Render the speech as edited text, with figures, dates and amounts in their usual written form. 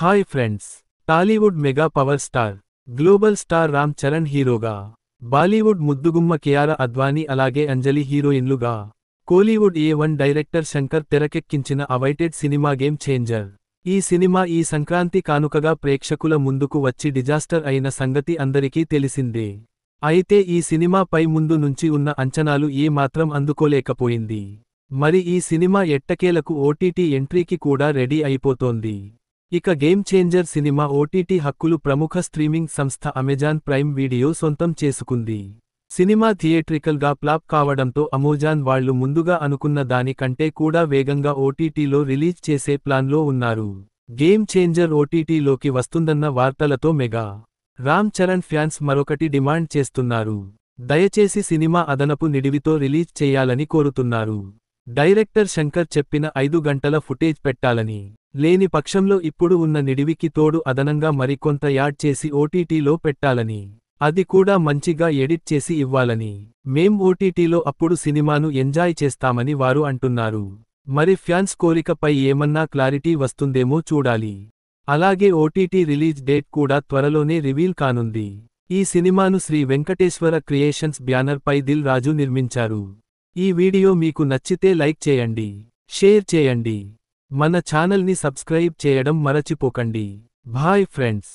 Hi friends, Tollywood mega power star, global star Ram Charan హీరోగా, బాలీవుడ్ ముద్దుగుమ్మ కియారా అద్వానీ అలాగే అంజలి హీరోయిన్లుగా, కోలీవుడ్ ఏ1 డైరెక్టర్ శంకర్ తెరకెక్కించిన అవైటెడ్ సినిమా గేమ్ చేంజర్. ఈ సినిమా ఈ సంక్రాంతి కానుకగా ప్రేక్షకుల ముందుకు వచ్చి డిజాస్టర్ అయిన సంగతి అందరికీ తెలిసిందే. అయితే ఈ సినిమాపై ముందు నుంచి ఉన్న అంచనాలు ఏ మాత్రం అందుకోలేకపోయింది. మరి ఈ సినిమా ఎట్టకేలకు ఓటీటీ ఎంట్రీకి కూడా రెడీ అయిపోతోంది. ఇక గేమ్ చేంజర్ సినిమా ఓటీటీ హక్కులు ప్రముఖ స్ట్రీమింగ్ సంస్థ అమెజాన్ ప్రైమ్ వీడియో సొంతం చేసుకుంది. సినిమా థియేట్రికల్గా ఫ్లాప్ కావడంతో అమెజాన్ వాళ్లు ముందుగా అనుకున్న దాని కంటే కూడా వేగంగా ఓటీటీలో రిలీజ్ చేసే ప్లాన్లో ఉన్నారు. గేమ్ చేంజర్ ఓటీటీలోకి వస్తుందన్న వార్తలతో మెగా రామ్ చరణ్ ఫ్యాన్స్ మరొకటి డిమాండ్ చేస్తున్నారు. దయచేసి సినిమా అదనపు నిడివితో రిలీజ్ చేయాలని కోరుతున్నారు. డైరెక్టర్ శంకర్ చెప్పిన 5 గంటల ఫుటేజ్ పెట్టాలని, లేని పక్షంలో ఇప్పుడు ఉన్న నిడివికి తోడు అదనంగా మరికొంత యాడ్ చేసి ఓటీటీలో పెట్టాలని, అది కూడా మంచిగా ఎడిట్ చేసి ఇవ్వాలని, మేం ఓటీటీలో అప్పుడు సినిమాను ఎంజాయ్ చేస్తామని వారు అంటున్నారు. మరి ఫ్యాన్స్ కోరికపై ఏమన్నా క్లారిటీ వస్తుందేమో చూడాలి. అలాగే ఓటీటీ రిలీజ్ డేట్ కూడా త్వరలోనే రివీల్ కానుంది. ఈ సినిమాను శ్రీ వెంకటేశ్వర క్రియేషన్స్ బ్యానర్ పై దిల్ రాజు నిర్మించారు. ఈ వీడియో మీకు నచ్చితే లైక్ చేయండి, షేర్ చేయండి, మన ఛానల్ని సబ్స్క్రైబ్ చేయడం మరచిపోకండి. Bye friends.